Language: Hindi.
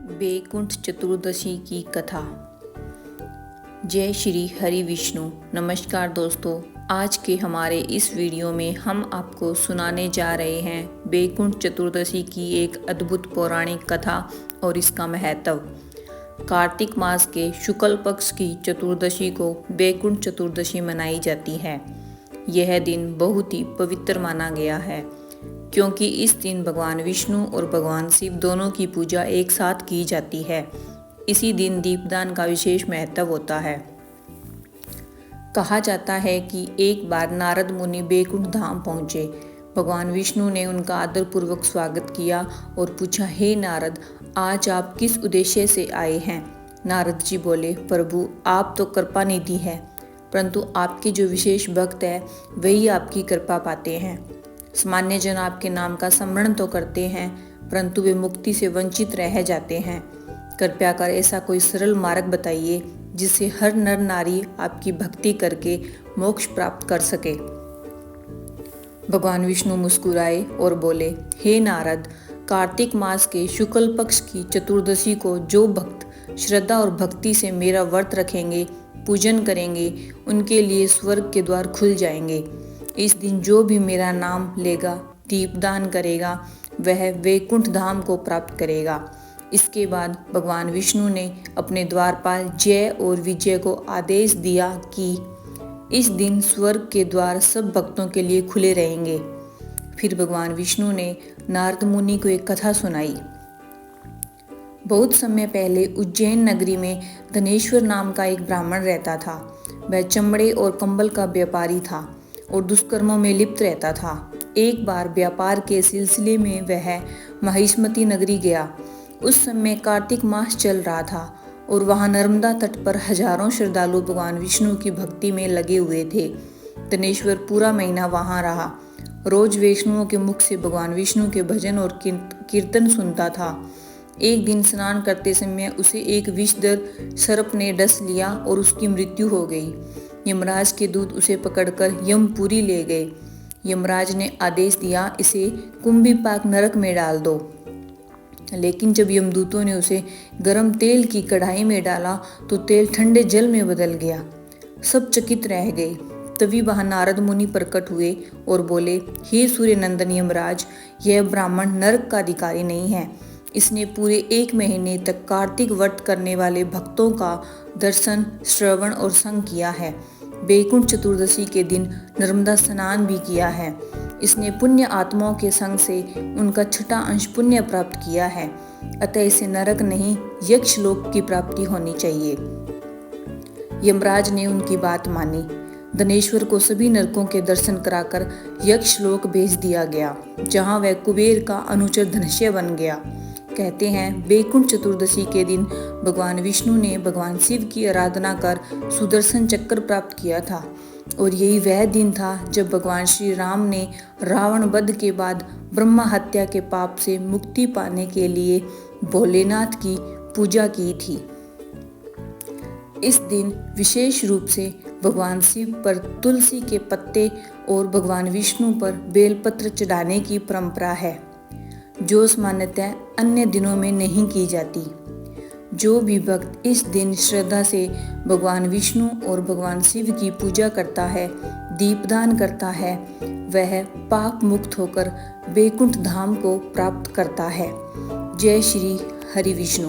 वैकुंठ चतुर्दशी की कथा। जय श्री हरि विष्णु। नमस्कार दोस्तों, आज के हमारे इस वीडियो में हम आपको सुनाने जा रहे हैं वैकुंठ चतुर्दशी की एक अद्भुत पौराणिक कथा और इसका महत्व। कार्तिक मास के शुक्ल पक्ष की चतुर्दशी को वैकुंठ चतुर्दशी मनाई जाती है। यह दिन बहुत ही पवित्र माना गया है क्योंकि इस दिन भगवान विष्णु और भगवान शिव दोनों की पूजा एक साथ की जाती है। इसी दिन दीपदान का विशेष महत्व होता है। कहा जाता है कि एक बार नारद मुनि वैकुंठ धाम पहुँचे। भगवान विष्णु ने उनका आदरपूर्वक स्वागत किया और पूछा, हे नारद, आज आप किस उद्देश्य से आए हैं? नारद जी बोले, प्रभु, आप तो कृपा निधि है, परंतु आपके जो विशेष भक्त है वही आपकी कृपा पाते हैं। सामान्य जन आपके नाम का स्मरण तो करते हैं, परंतु वे मुक्ति से वंचित रह जाते हैं। कृपया कर ऐसा कोई सरल मार्ग बताइए जिससे हर नर नारी आपकी भक्ति करके मोक्ष प्राप्त कर सके। भगवान विष्णु मुस्कुराए और बोले, हे नारद, कार्तिक मास के शुक्ल पक्ष की चतुर्दशी को जो भक्त श्रद्धा और भक्ति से मेरा व्रत रखेंगे, पूजन करेंगे, उनके लिए स्वर्ग के द्वार खुल जाएंगे। इस दिन जो भी मेरा नाम लेगा, दीपदान करेगा, वह वैकुंठ धाम को प्राप्त करेगा। इसके बाद भगवान विष्णु ने अपने द्वारपाल जय और विजय को आदेश दिया कि इस दिन स्वर्ग के द्वार सब भक्तों के लिए खुले रहेंगे। फिर भगवान विष्णु ने नारद मुनि को एक कथा सुनाई। बहुत समय पहले उज्जैन नगरी में धनेश्वर नाम का एक ब्राह्मण रहता था। वह चमड़े और कंबल का व्यापारी था और दुष्कर्मों में लिप्त रहता था। एक बार व्यापार के सिलसिले में वह महिष्मती नगरी गया। उस समय कार्तिक मास चल रहा था और वहां नर्मदा तट पर हजारों श्रद्धालु भगवान विष्णु की भक्ति में लगे हुए थे। धनेश्वर पूरा महीना वहां रहा। रोज वैष्णवों के मुख से भगवान विष्णु के भजन और कीर्तन सुनता था। एक दिन स्नान करते समय उसे एक विषधर सर्प ने डस लिया और उसकी मृत्यु हो गई। यमराज के दूत उसे पकड़कर यमपुरी ले गए। यमराज ने आदेश दिया, इसे कुंभीपाक नरक में डाल दो। लेकिन जब यमदूतों ने उसे गर्म तेल की कढ़ाई में डाला तो तेल ठंडे जल में बदल गया। सब चकित रह गए। तभी वहां नारद मुनि प्रकट हुए और बोले, हे सूर्य नंदन यमराज, यह ब्राह्मण नरक का अधिकारी नहीं है। इसने पूरे 1 महीने तक कार्तिक व्रत करने वाले भक्तों का दर्शन, श्रवण और संग किया है। वैकुंठ चतुर्दशी के दिन नर्मदा स्नान भी किया है। इसने पुण्य आत्माओं के संग से उनका छठा अंश पुण्य प्राप्त किया है। अतः इसे नरक नहीं, यक्ष लोक की प्राप्ति होनी चाहिए। यमराज ने उनकी बात मानी। धनेश्वर को सभी नरकों के दर्शन कराकर यक्ष लोक भेज दिया गया, जहां वह कुबेर का अनुचर धनश्य बन गया। कहते हैं, वैकुंठ चतुर्दशी के दिन भगवान विष्णु ने भगवान शिव की आराधना कर सुदर्शन चक्र प्राप्त किया था और यही वह दिन था जब भगवान श्री राम ने रावण वध के बाद ब्रह्मा हत्या के पाप से मुक्ति पाने के लिए भोलेनाथ की पूजा की थी। इस दिन विशेष रूप से भगवान शिव पर तुलसी के पत्ते और भगवान विष्णु पर बेलपत्र चढ़ाने की परंपरा है, जो सामान्यतः अन्य दिनों में नहीं की जाती। जो भी भक्त इस दिन श्रद्धा से भगवान विष्णु और भगवान शिव की पूजा करता है, दीपदान करता है, वह पाप मुक्त होकर वैकुंठ धाम को प्राप्त करता है। जय श्री हरि विष्णु।